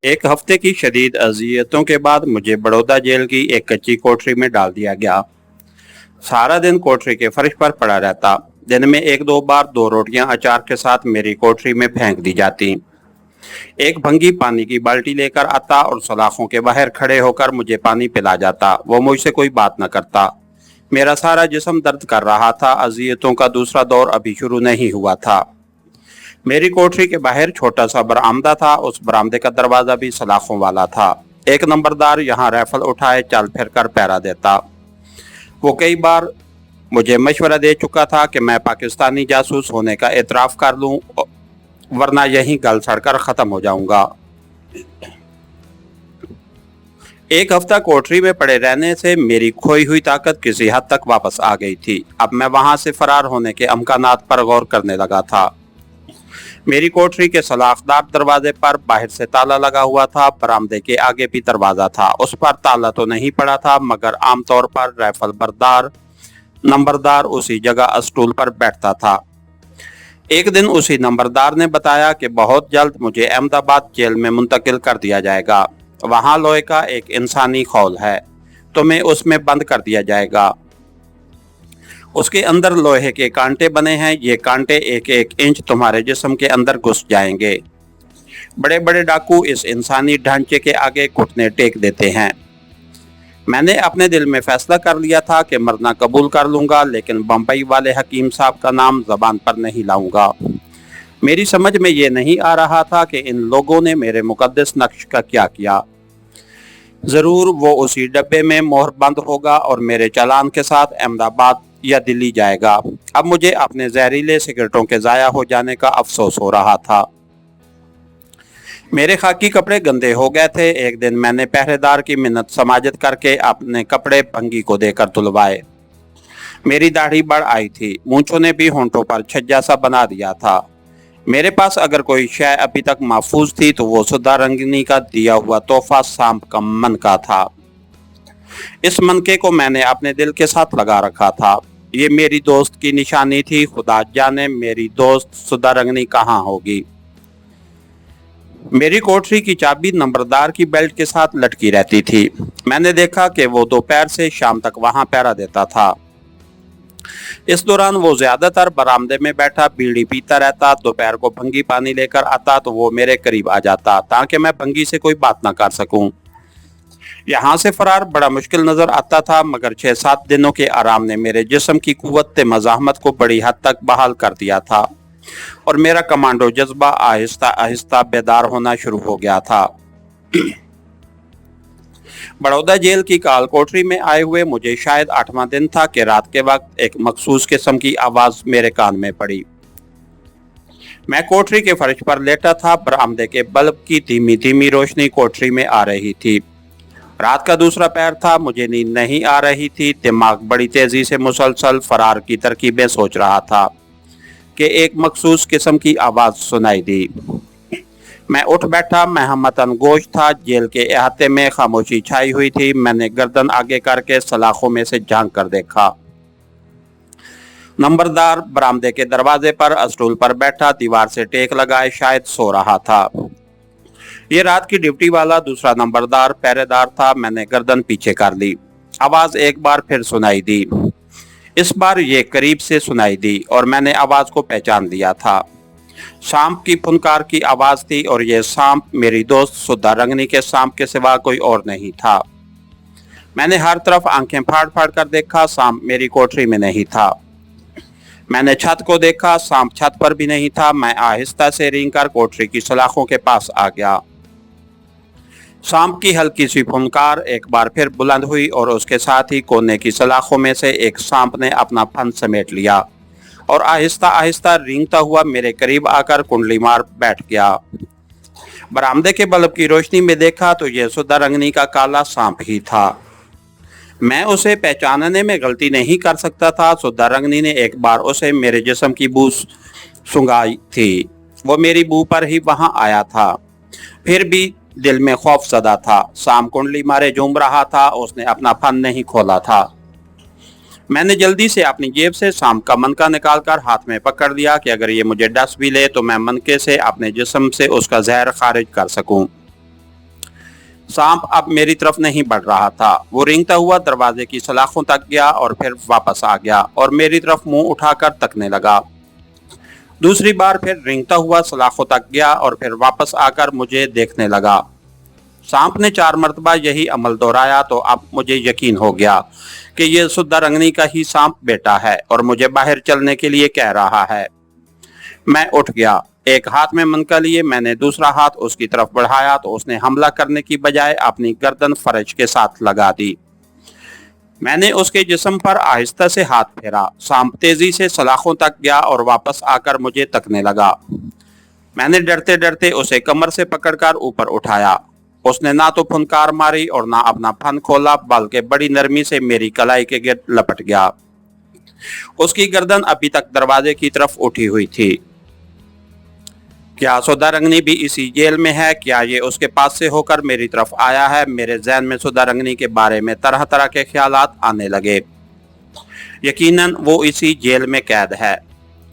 एक हफ्ते की शदीद अजियतों के बाद मुझे बड़ौदा जेल की एक कच्ची कोठरी में डाल दिया गया। सारा दिन कोठरी के फर्श पर पड़ा रहता। दिन में एक दो बार दो रोटियां अचार के साथ मेरी कोठरी में फेंक दी जाती। एक भंगी पानी की बाल्टी लेकर आता और सलाखों के बाहर खड़े होकर मुझे पानी पिला जाता। वो मुझसे कोई बात न करता। मेरा सारा जिस्म दर्द कर रहा था। अजियतों का दूसरा दौर अभी शुरू नहीं हुआ था। मेरी कोठरी के बाहर छोटा सा बरामदा था। उस बरामदे का दरवाजा भी सलाखों वाला था। एक नंबरदार यहाँ राइफल उठाए चल फिर कर पहरा देता। वो कई बार मुझे मशवरा दे चुका था कि मैं पाकिस्तानी जासूस होने का एतराफ़ कर लूं, वरना यहीं गल सड़कर ख़त्म हो जाऊंगा। एक हफ्ता कोठरी में पड़े रहने से मेरी खोई हुई ताकत किसी हद तक वापस आ गई थी। अब मैं वहां से फरार होने के अमकानात पर गौर करने लगा था। मेरी कोठरी के सलाखदार दरवाजे पर बाहर से ताला लगा हुआ था। बरामदे के आगे भी दरवाजा था। उस पर ताला तो नहीं पड़ा था, मगर आमतौर पर राइफल बरदार नंबरदार उसी जगह स्टूल पर बैठता था। एक दिन उसी नंबरदार ने बताया कि बहुत जल्द मुझे अहमदाबाद जेल में मुंतकिल कर दिया जाएगा। वहां लोहे का एक इंसानी खौल है, तुम्हें उसमें बंद कर दिया जाएगा। उसके अंदर लोहे के कांटे बने हैं। ये कांटे एक एक इंच तुम्हारे जिस्म के अंदर घुस जाएंगे। बड़े बड़े डाकू इस इंसानी ढांचे के आगे घुटने टेक देते हैं। मैंने अपने दिल में फैसला कर लिया था कि मरना कबूल कर लूंगा, लेकिन बम्बई वाले हकीम साहब का नाम जबान पर नहीं लाऊंगा। मेरी समझ में ये नहीं आ रहा था कि इन लोगों ने मेरे मुकद्दस नक्श का क्या किया। जरूर वो उसी डब्बे में मोहर बंद होगा और मेरे चालान के साथ अहमदाबाद या दिल्ली जाएगा। अब मुझे अपने जहरीले सिगरेटों के जाया हो जाने का अफसोस हो रहा था। मेरे खाकी कपड़े गंदे हो गए थे। एक दिन मैंने पहरेदार की मिन्नत समाजत करके अपने कपड़े भंगी को देकर धुलवाए। मेरी दाढ़ी बढ़ आई थी। मूंछों ने भी होंठों पर छज्जा सा बना दिया था। मेरे पास अगर कोई शय अभी तक महफूज थी तो वो सुधा रंगनी का दिया हुआ तोहफा सांप का मनका था। इस मनके को मैंने अपने दिल के साथ लगा रखा था। ये मेरी दोस्त की निशानी थी। खुदा जाने मेरी दोस्त सुधा रंगनी कहाँ होगी। मेरी कोठरी की चाबी नंबरदार की बेल्ट के साथ लटकी रहती थी। मैंने देखा कि वो दोपहर से शाम तक वहां पहरा देता था। इस दौरान वो ज्यादातर बरामदे में बैठा बीड़ी पीता रहता। दोपहर को भंगी पानी लेकर आता तो वो मेरे करीब आ जाता ताकि मैं भंगी से कोई बात ना कर सकूं। यहाँ से फरार बड़ा मुश्किल नजर आता था, मगर 6-7 दिनों के आराम ने मेरे जिस्म की कुव्वत मज़ाहमत को बड़ी हद तक बहाल कर दिया था और मेरा कमांडो जज्बा आहिस्ता आहिस्ता बेदार होना शुरू हो गया था। बड़ौदा जेल की काल कोठरी में आए हुए मुझे शायद 8वां दिन था कि रात के वक्त एक मखसूस किस्म की आवाज मेरे कान में पड़ी। मैं कोठरी के फर्श पर लेटा था। बरामदे के बल्ब की धीमी धीमी रोशनी कोठरी में आ रही थी। रात का दूसरा पहर था। मुझे नींद नहीं आ रही थी। दिमाग बड़ी तेजी से मुसलसल फरार की तरकीबें सोच रहा था कि एक मखसूस किस्म की आवाज सुनाई दी। मैं उठ बैठा। मैं हमतन गोश था। जेल के अहाते में खामोशी छाई हुई थी। मैंने गर्दन आगे करके सलाखों में से झांक कर देखा। नंबरदार बरामदे के दरवाजे पर स्टूल पर बैठा दीवार से टेक लगाए शायद सो रहा था। ये रात की ड्यूटी वाला दूसरा नंबरदार पहरेदार था। मैंने गर्दन पीछे कर ली। आवाज एक बार फिर सुनाई दी। इस बार ये करीब से सुनाई दी और मैंने आवाज को पहचान लिया था। सांप की फुनकार की आवाज थी और ये सांप मेरी दोस्त सुधा रंगनी के सांप के सिवा कोई और नहीं था। मैंने हर तरफ आंखें फाड़ फाड़ कर देखा। सांप मेरी कोठरी में नहीं था। मैंने छत को देखा। सांप छत पर भी नहीं था। मैं आहिस्ता से रेंग कर कोठरी की सलाखों के पास आ गया। सांप की हल्की सी फुनकार एक बार फिर बुलंद हुई और उसके साथ ही कोने की सलाखों में से एक सांप ने अपना फन समेट लिया और आहिस्ता आहिस्ता रेंगता हुआ मेरे करीब आकर कुंडली मार बैठ गया। बरामदे के बल्ब की रोशनी में देखा तो यह सुधा रंगनी का काला सांप ही था। मैं उसे पहचानने में गलती नहीं कर सकता था। सुधा रंगनी ने एक बार उसे मेरे जिस्म की बू सूंघाई थी। वो मेरी बू पर ही वहां आया था। फिर भी दिल में खौफ सदा था। सांप कुंडली मारे झूम रहा था। उसने अपना फन नहीं खोला था। मैंने जल्दी से अपनी जेब से सांप का मनका निकालकर हाथ में पकड़ लिया कि अगर ये मुझे डस भी ले तो मैं मनके से अपने जिस्म से उसका जहर खारिज कर सकूं। सांप अब मेरी तरफ नहीं बढ़ रहा था। वो रेंगता हुआ दरवाजे की सलाखों तक गया और फिर वापस आ गया और मेरी तरफ मुंह उठाकर तकने लगा। दूसरी बार फिर रेंगता हुआ सलाखों तक गया और फिर वापस आकर मुझे देखने लगा। सांप ने 4 मरतबा यही अमल दोहराया तो अब मुझे यकीन हो गया कि ये सुद्दारंगनी का ही सांप बेटा है और मुझे बाहर चलने के लिए कह रहा है। मैं उठ गया। एक हाथ में मनका लिए मैंने दूसरा हाथ उसकी तरफ बढ़ाया तो उसने हमला करने की बजाय अपनी गर्दन फरज के साथ लगा दी। मैंने उसके जिस्म पर आहिस्ता से हाथ फेरा। सांप तेजी से सलाखों तक गया और वापस आकर मुझे तकने लगा। मैंने डरते डरते उसे कमर से पकड़कर ऊपर उठाया। उसने ना तो फुनकार मारी और ना अपना फन खोला, बल्कि बड़ी नरमी से मेरी कलाई के गिर्द लपट गया। उसकी गर्दन अभी तक दरवाजे की तरफ उठी हुई थी। क्या सुद्दारंगनी भी इसी जेल में है? क्या ये उसके पास से होकर मेरी तरफ आया है? मेरे ज़हन में सुद्दारंगनी के बारे में तरह तरह के ख्यालात आने लगे। यकीनन वो इसी जेल में कैद है।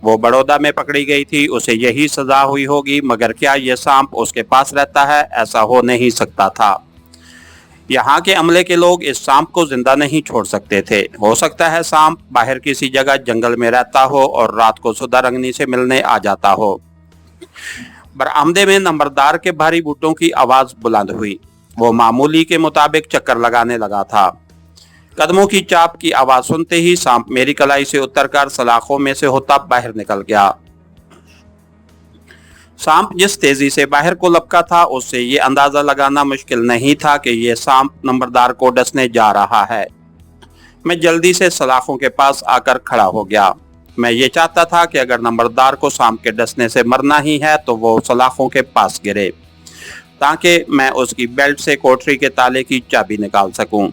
वो बड़ौदा में पकड़ी गई थी, उसे यही सजा हुई होगी, मगर क्या ये सांप उसके पास रहता है? ऐसा हो नहीं सकता था। यहाँ के अमले के लोग इस सांप को जिंदा नहीं छोड़ सकते थे। हो सकता है सांप बाहर किसी जगह जंगल में रहता हो और रात को सुद्दारंगनी से मिलने आ जाता हो। बरामदे में नंबरदार के भारी बूटों की आवाज बुलंद हुई। वो मामूली के मुताबिक चक्कर लगाने लगा था। कदमों की चाप की आवाज सुनते ही सांप मेरी कलाई से उतरकर सलाखों में से होता बाहर निकल गया। सांप जिस तेजी से बाहर को लपका था उससे ये अंदाजा लगाना मुश्किल नहीं था कि ये सांप नंबरदार को डसने जा रहा है। मैं जल्दी से सलाखों के पास आकर खड़ा हो गया। मैं ये चाहता था कि अगर नंबरदार को सांप के डसने से मरना ही है तो वो सलाखों के पास गिरे, ताकि मैं उसकी बेल्ट से कोठरी के ताले की चाबी निकाल सकूं।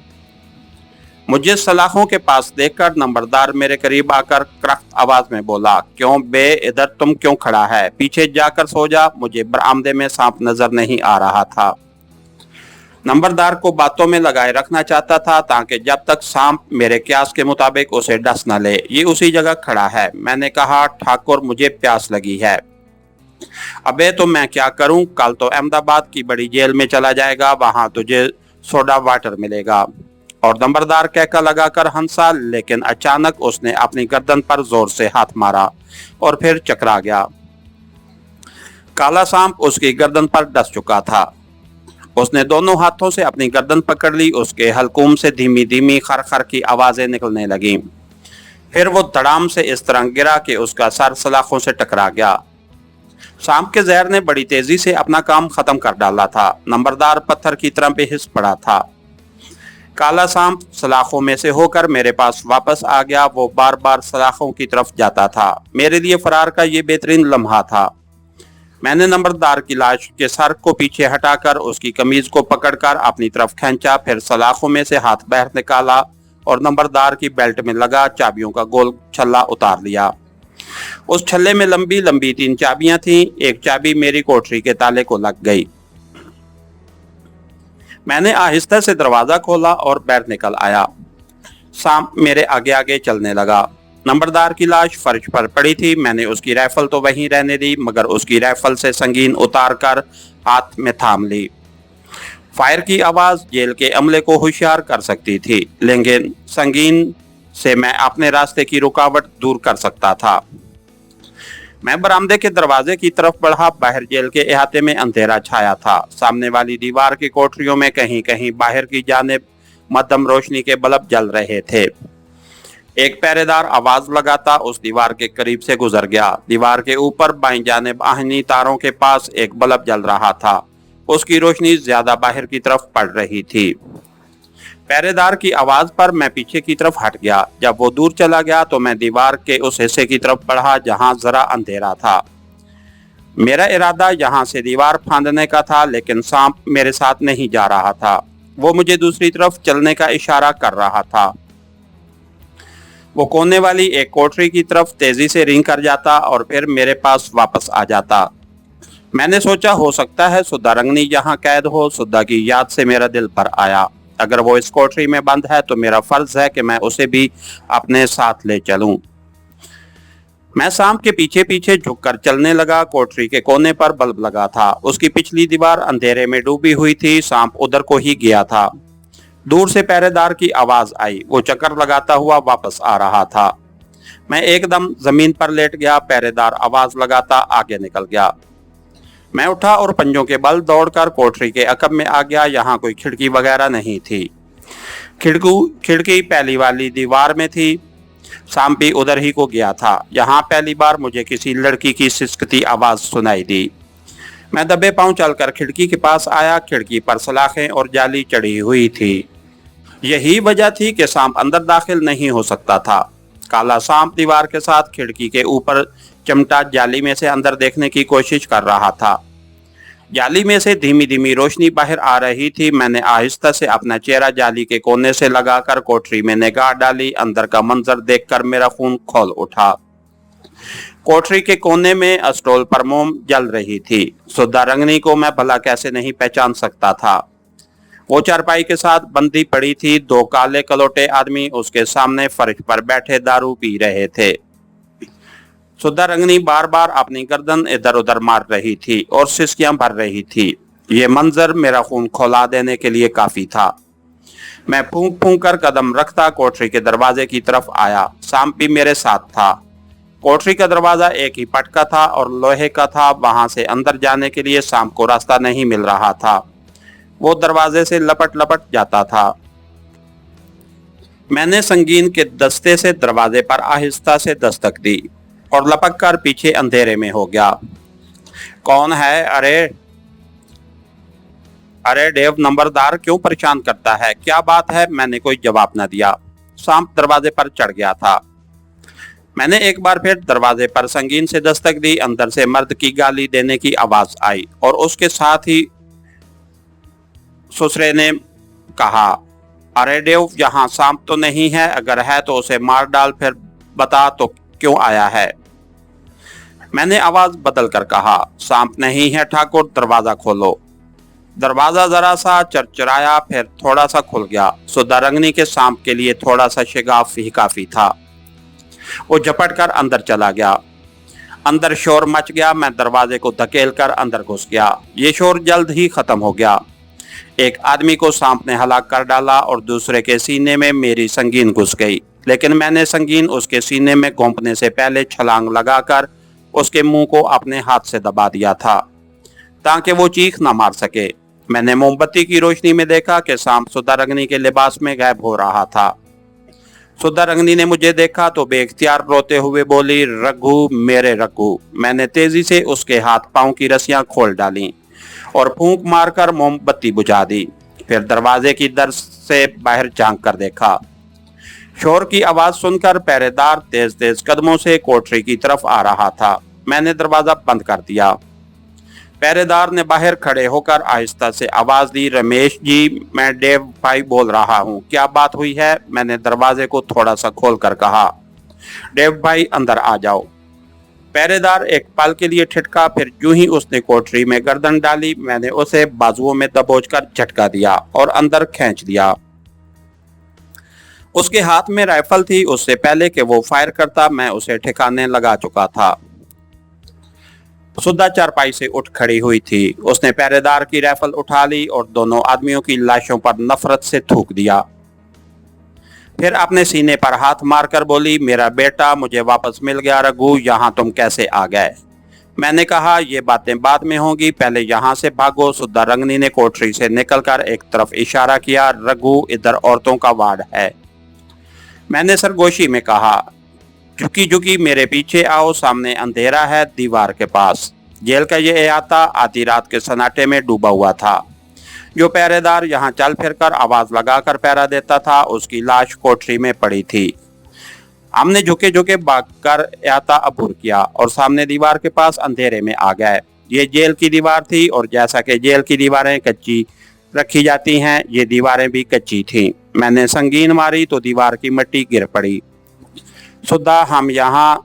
मुझे सलाखों के पास देखकर नंबरदार मेरे करीब आकर करख्त आवाज में बोला, क्यों बे, इधर तुम क्यों खड़ा है? पीछे जाकर सो जा। मुझे बरामदे में सांप नजर नहीं आ रहा था। नंबरदार को बातों में लगाए रखना चाहता था ताकि जब तक सांप मेरे क्यास के मुताबिक उसे डस न ले। ये उसी जगह खड़ा है। मैंने कहा, ठाकुर मुझे प्यास लगी है। अबे तो मैं क्या करूं? कल तो अहमदाबाद की बड़ी जेल में चला जाएगा, वहां तुझे सोडा वाटर मिलेगा। और नंबरदार कहका लगाकर हंसा, लेकिन अचानक उसने अपनी गर्दन पर जोर से हाथ मारा और फिर चकरा गया। काला सांप उसकी गर्दन पर डस चुका था। उसने दोनों हाथों से अपनी गर्दन पकड़ ली। उसके हलकूम से धीमी धीमी खर की आवाजें निकलने लगीं। फिर वो धड़ाम से इस तरह गिरा कि उसका सर सलाखों से टकरा गया। सांप के जहर ने बड़ी तेजी से अपना काम खत्म कर डाला था। नंबरदार पत्थर की तरह बेहिस पड़ा था। काला सांप सलाखों में से होकर मेरे पास वापस आ गया। वो बार बार सलाखों की तरफ जाता था। मेरे लिए फरार का ये बेहतरीन लम्हा था। मैंने नंबरदार की लाश के सर को पीछे हटाकर उसकी कमीज को पकड़कर अपनी तरफ खींचा, फिर सलाखों में से हाथ बाहर निकाला और नंबरदार की बेल्ट में लगा चाबियों का गोल छल्ला उतार लिया। उस छल्ले में लंबी लंबी 3 चाबियां थीं। एक चाबी मेरी कोठरी के ताले को लग गई। मैंने आहिस्ता से दरवाजा खोला और बाहर निकल आया। सांप मेरे आगे आगे चलने लगा। नंबरदार की लाश फर्श पर पड़ी थी। मैंने उसकी राइफल तो वहीं रहने दी, मगर उसकी राइफल से संगीन उतारकर हाथ में थाम ली। फायर की आवाज जेल के अमले को होशियार कर सकती थी, लेकिन संगीन से मैं अपने रास्ते की रुकावट दूर कर सकता था। मैं बरामदे के दरवाजे की तरफ बढ़ा। बाहर जेल के अहाते में अंधेरा छाया था। सामने वाली दीवार की कोठरियों में कहीं कहीं बाहर की जानिब मध्यम रोशनी के बल्ब जल रहे थे। एक पहरेदार आवाज लगाता उस दीवार के करीब से गुजर गया। दीवार के ऊपर बाईं जानिब आहनी तारों के पास एक बल्ब जल रहा था। उसकी रोशनी ज्यादा बाहर की तरफ पड़ रही थी। पहरेदार की आवाज पर मैं पीछे की तरफ हट गया। जब वो दूर चला गया तो मैं दीवार के उस हिस्से की तरफ बढ़ा जहां जरा अंधेरा था। मेरा इरादा यहां से दीवार फांदने का था, लेकिन सांप मेरे साथ नहीं जा रहा था। वो मुझे दूसरी तरफ चलने का इशारा कर रहा था। वो कोने वाली एक कोठरी की तरफ तेजी से रेंग कर जाता और फिर मेरे पास वापस आ जाता। मैंने सोचा, हो सकता है सुद्दारंगनी यहाँ कैद हो। सुद्दा की याद से मेरा दिल भर आया। अगर वो इस कोठरी में बंद है तो मेरा फर्ज है कि मैं उसे भी अपने साथ ले चलूं। मैं सांप के पीछे पीछे झुककर चलने लगा। कोठरी के कोने पर बल्ब लगा था, उसकी पिछली दीवार अंधेरे में डूबी हुई थी। सांप उधर को ही गया था। दूर से पहरेदार की आवाज आई, वो चक्कर लगाता हुआ वापस आ रहा था। मैं एकदम जमीन पर लेट गया। पहरेदार आवाज लगाता आगे निकल गया। मैं उठा और पंजों के बल दौड़कर कोठरी के अकब में आ गया। यहाँ कोई खिड़की वगैरह नहीं थी। खिड़की पहली वाली दीवार में थी। सांप भी उधर ही को गया था। यहाँ पहली बार मुझे किसी लड़की की सिसकती आवाज सुनाई दी। मैं दबे पांव चलकर खिड़की के पास आया। खिड़की पर सलाखें और जाली चढ़ी हुई थी। यही वजह थी कि सांप अंदर दाखिल नहीं हो सकता था। काला सांप दीवार के साथ खिड़की के ऊपर चिमटा जाली में से अंदर देखने की कोशिश कर रहा था। जाली में से धीमी धीमी रोशनी बाहर आ रही थी। मैंने आहिस्ता से अपना चेहरा जाली के कोने से लगाकर कोठरी में निगाह डाली। अंदर का मंजर देखकर मेरा खून खौल उठा। कोठरी के कोने में स्टोल पर मोम जल रही थी। सुधा रंगनी को मैं भला कैसे नहीं पहचान सकता था। वो चारपाई के साथ बंधी पड़ी थी। दो काले कलोटे आदमी उसके सामने फर्श पर बैठे दारू पी रहे थे। सुधा रंगनी बार बार अपनी गर्दन इधर उधर मार रही थी और सिसकियां भर रही थी। ये मंजर मेरा खून खौला देने के लिए काफी था। मैं फूंक फूंक कर कदम रखता कोठरी के दरवाजे की तरफ आया। सांप भी मेरे साथ था। कोठरी का दरवाजा एक ही पटका था और लोहे का था। वहां से अंदर जाने के लिए सांप को रास्ता नहीं मिल रहा था। वो दरवाजे से लपट लपट जाता था। मैंने संगीन के दस्ते से दरवाजे पर आहिस्ता से दस्तक दी और लपक कर पीछे अंधेरे में हो गया। कौन है? अरे डेव, नंबरदार क्यों परेशान करता है? क्या बात है? मैंने कोई जवाब न दिया। सांप दरवाजे पर चढ़ गया था। मैंने एक बार फिर दरवाजे पर संगीन से दस्तक दी। अंदर से मर्द की गाली देने की आवाज आई और उसके साथ ही ससुरे ने कहा, अरे डेव, यहाँ सांप तो नहीं है? अगर है तो उसे मार डाल, फिर बता तो क्यों आया है? मैंने आवाज बदल कर कहा, सांप नहीं है ठाकुर, दरवाजा खोलो। दरवाजा जरा सा चरचराया, फिर थोड़ा सा खुल गया। सुधा रंगनी के सांप के लिए थोड़ा सा शिगाफ ही काफी था। वो झपट कर अंदर चला गया। अंदर शोर मच गया। मैं दरवाजे को धकेल कर अंदर घुस गया। ये शोर जल्द ही खत्म हो गया। एक आदमी को सांप ने हलाक कर डाला और दूसरे के सीने में मेरी संगीन घुस गई। लेकिन मैंने संगीन उसके सीने में घोंपने से पहले छलांग लगाकर उसके मुंह को अपने हाथ से दबा दिया था ताकि वो चीख न मार सके। मैंने मोमबत्ती की रोशनी में देखा कि सांप सुधा रंगनी के लिबास में गायब हो रहा था। सुधा रंगनी ने मुझे देखा तो बेख्तियार रोते हुए बोली, रघु, मेरे रघु। मैंने तेजी से उसके हाथ पांव की रस्सियां खोल डाली और फूंक मारकर मोमबत्ती बुझा दी। फिर दरवाजे की दर से बाहर झांक कर देखा। शोर की आवाज सुनकर पहरेदार तेज तेज कदमों से कोठरी की तरफ आ रहा था। मैंने दरवाजा बंद कर दिया। पहरेदार ने बाहर खड़े होकर आहिस्ता से आवाज दी, रमेश जी, मैं डेव भाई बोल रहा हूँ। क्या बात हुई है? मैंने दरवाजे को थोड़ा सा खोलकर कहा। डेव भाई, अंदर आ जाओ। पहरेदार एक पल के लिए ठिठका, फिर यूं ही उसने कोठरी में गर्दन डाली। मैंने उसे बाजुओं में दबोचकर झटका दिया और अंदर खींच दिया। उसके हाथ में राइफल थी। उससे पहले कि वो फायर करता, मैं उसे ठिकाने लगा चुका था। सुधा चारपाई से उठ खड़ी हुई थी। उसने पहरेदार की राइफल उठा ली और दोनों आदमियों की लाशों पर नफरत से थूक दिया। फिर अपने सीने पर हाथ मारकर बोली, मेरा बेटा मुझे वापस मिल गया। रघु, यहाँ तुम कैसे आ गए? मैंने कहा, ये बातें बाद में होंगी, पहले यहाँ से भागो। सुधा रंगनी ने कोठरी से निकलकर एक तरफ इशारा किया, रघु, इधर औरतों का वार्ड है। मैंने सरगोशी में कहा, झुकी झुकी मेरे पीछे आओ, सामने अंधेरा है, दीवार के पास। जेल का ये अहाता आधी रात के सन्नाटे में डूबा हुआ था। जो पहरेदार यहाँ चल फिर कर आवाज लगाकर पहरा देता था, उसकी लाश कोठरी में पड़ी थी। हमने झुके झुके भागकर अहाता अबूर किया और सामने दीवार के पास अंधेरे में आ गए। ये जेल की दीवार थी और जैसा कि जेल की दीवारें कच्ची रखी जाती हैं, ये दीवारें भी कच्ची थीं। मैंने संगीन मारी तो दीवार की मिट्टी गिर पड़ी। सुधा, हम यहाँ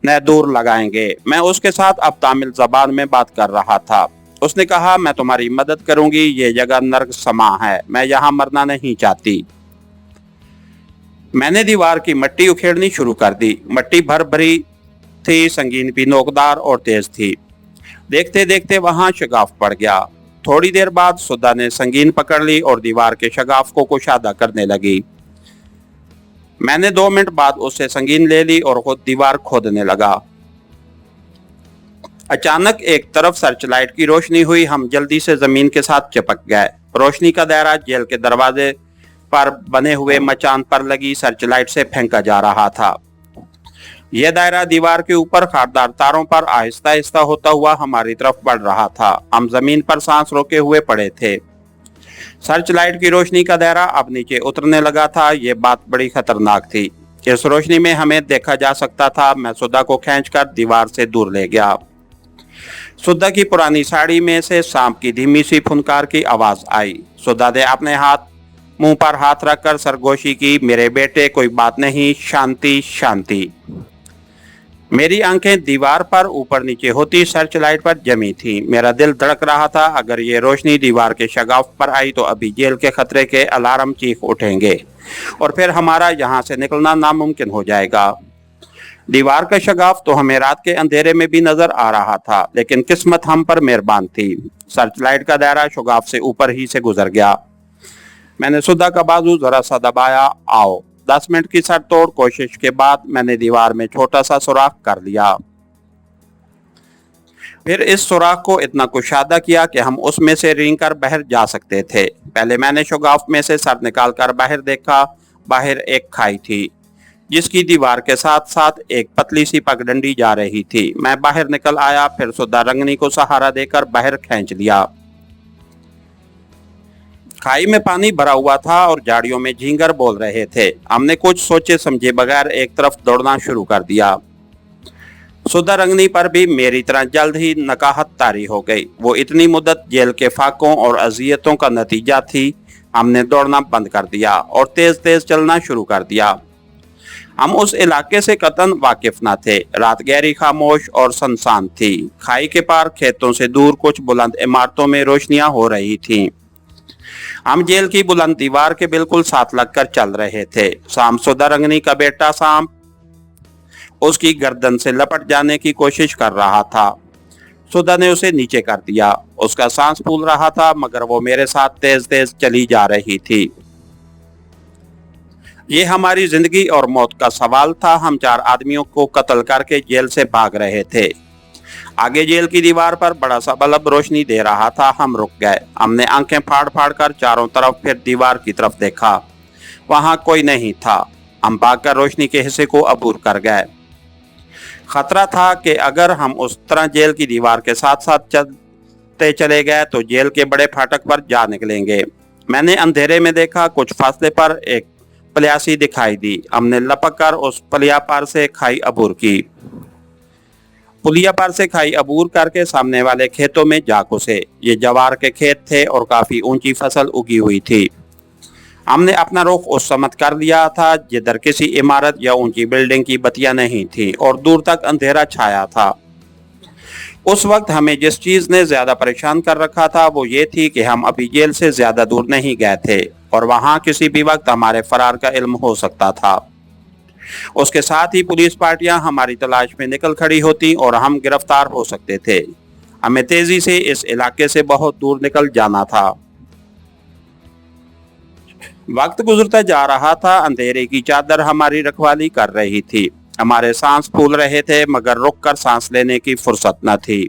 न दूर लगाएंगे। मैं उसके साथ अब तामिल जबान में बात कर रहा था। उसने कहा, मैं तुम्हारी मदद करूंगी। ये जगह नर्क समा है, मैं यहाँ मरना नहीं चाहती। मैंने दीवार की मिट्टी उखेड़नी शुरू कर दी। मिट्टी भर भरी थी, संगीन भी नोकदार और तेज थी। देखते देखते वहां शगाफ पड़ गया। थोड़ी देर बाद सुधा ने संगीन पकड़ ली और दीवार के शगाफ को कुशादा करने लगी। मैंने 2 मिनट बाद उससे संगीन ले ली और खुद दीवार खोदने लगा। अचानक एक तरफ सर्च लाइट की रोशनी हुई। हम जल्दी से जमीन के साथ चिपक गए। रोशनी का दायरा जेल के दरवाजे पर बने हुए मचान पर लगी सर्च लाइट से फेंका जा रहा था। यह दायरा दीवार के ऊपर खारदार तारों पर आहिस्ता आहिस्ता होता हुआ हमारी तरफ बढ़ रहा था। हम जमीन पर सांस रोके हुए पड़े थे। सर्च लाइट की रोशनी का दायरा अब नीचे उतरने लगा था। ये बात बड़ी खतरनाक थी। इस रोशनी में हमें देखा जा सकता था। मैं सुधा को खींचकर दीवार से दूर ले गया। सुधा की पुरानी साड़ी में से सांप की धीमी सी फुनकार की आवाज आई। सुधा ने अपने मुंह पर हाथ रखकर सरगोशी की, मेरे बेटे कोई बात नहीं, शांति शांति। मेरी आंखें दीवार पर ऊपर नीचे होती सर्च लाइट पर जमी थी। मेरा दिल धड़क रहा था। अगर ये रोशनी दीवार के शगाफ पर आई तो अभी जेल के खतरे के अलार्म चीख उठेंगे और फिर हमारा यहाँ से निकलना नामुमकिन हो जाएगा। दीवार का शगाफ तो हमें रात के अंधेरे में भी नजर आ रहा था, लेकिन किस्मत हम पर मेहरबान थी। सर्च लाइट का दायरा शगाफ से ऊपर ही से गुजर गया। मैंने सुधा का बाजू जरा सा दबाया। आओ। 10 मिनट की सर-तोड़ कोशिश के बाद मैंने दीवार में छोटा सा सुराख कर लिया। फिर इस सुराख को इतना कुशादा किया कि हम उसमें से रेंगकर बाहर जा सकते थे। पहले मैंने शगाफ में से सर निकालकर बाहर देखा। बाहर एक खाई थी जिसकी दीवार के साथ साथ एक पतली सी पगडंडी जा रही थी। मैं बाहर निकल आया। फिर सुधा रंगनी को सहारा देकर बाहर खींच लिया। खाई में पानी भरा हुआ था और झाड़ियों में झींगर बोल रहे थे। हमने कुछ सोचे समझे बगैर एक तरफ दौड़ना शुरू कर दिया। सुधा रंगनी पर भी मेरी तरह जल्द ही नकाहत तारी हो गई। वो इतनी मुद्दत जेल के फाकों और अजियतों का नतीजा थी। हमने दौड़ना बंद कर दिया और तेज तेज चलना शुरू कर दिया। हम उस इलाके से कतन वाकिफ न थे। रात गहरी खामोश और सुनसान थी। खाई के पार खेतों से दूर कुछ बुलंद इमारतों में रोशनियां हो रही थीं। हम जेल की बुलंद दीवार के बिल्कुल साथ लगकर चल रहे थे। शाम सुधा रंगनी का बेटा सांप उसकी गर्दन से लपट जाने की कोशिश कर रहा था। सुधा ने उसे नीचे कर दिया। उसका सांस फूल रहा था मगर वो मेरे साथ तेज तेज चली जा रही थी। ये हमारी जिंदगी और मौत का सवाल था। हम 4 आदमियों को कत्ल करके जेल से भाग रहे थे। आगे जेल की दीवार पर बड़ा सा बल्ब रोशनी दे रहा था। हम रुक गए। हमने आंखें फाड़ फाड़ कर चारों तरफ फिर दीवार की तरफ देखा। वहां कोई नहीं था। हम भागकर रोशनी के हिस्से को अबूर कर गए। खतरा था कि अगर हम उस तरह जेल की दीवार के साथ साथ चलते चले गए तो जेल के बड़े फाटक पर जा निकलेंगे। मैंने अंधेरे में देखा। कुछ फासले पर एक पलियासी दिखाई दी। हमने लपक कर उस पलिया पार से खाई अबूर की। पुलिया पार से खाई अबूर करके सामने वाले खेतों में जा घुसे। ये जवार के खेत थे और काफी ऊंची फसल उगी हुई थी। हमने अपना रुख उस समत कर लिया था जिधर किसी इमारत या ऊंची बिल्डिंग की बत्तियां नहीं थी और दूर तक अंधेरा छाया था। उस वक्त हमें जिस चीज ने ज्यादा परेशान कर रखा था वो ये थी कि हम अभी जेल से ज्यादा दूर नहीं गए थे और वहां किसी भी वक्त हमारे फरार का इल्म हो सकता था। उसके साथ ही पुलिस पार्टियां हमारी तलाश में निकल खड़ी होती और हम गिरफ्तार हो सकते थे। हमें तेजी से इस इलाके से बहुत दूर निकल जाना था। वक्त गुजरता जा रहा था। अंधेरे की चादर हमारी रखवाली कर रही थी। हमारे सांस फूल रहे थे मगर रुककर सांस लेने की फुर्सत न थी।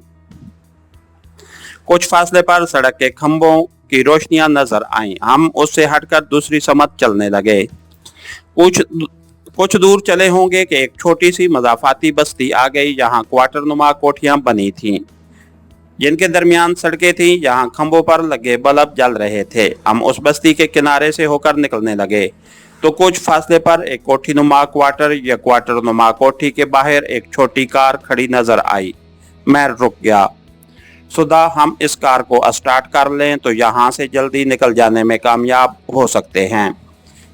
कुछ फासले पर सड़क के खंभों की रोशनियां नजर आईं। हम उससे हटकर दूसरी समत चलने लगे। कुछ दूर चले होंगे कि एक छोटी सी मजाफाती बस्ती आ गई। यहाँ क्वार्टर नुमा कोठियां बनी थीं जिनके दरमियान सड़कें थीं। यहाँ खंभों पर लगे बल्ब जल रहे थे। हम उस बस्ती के किनारे से होकर निकलने लगे तो कुछ फासले पर एक कोठी नुमा क्वार्टर या क्वार्टर नुमा कोठी के बाहर एक छोटी कार खड़ी नजर आई। मैं रुक गया। सुधा, हम इस कार को स्टार्ट कर लें तो यहाँ से जल्दी निकल जाने में कामयाब हो सकते हैं।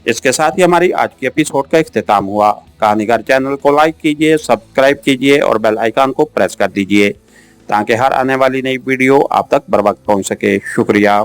इसके साथ ही हमारी आज की एपिसोड का इख्तिताम हुआ। कहानीगर चैनल को लाइक कीजिए, सब्सक्राइब कीजिए और बेल आइकन को प्रेस कर दीजिए ताकि हर आने वाली नई वीडियो आप तक बर वक्त पहुँच सके। शुक्रिया।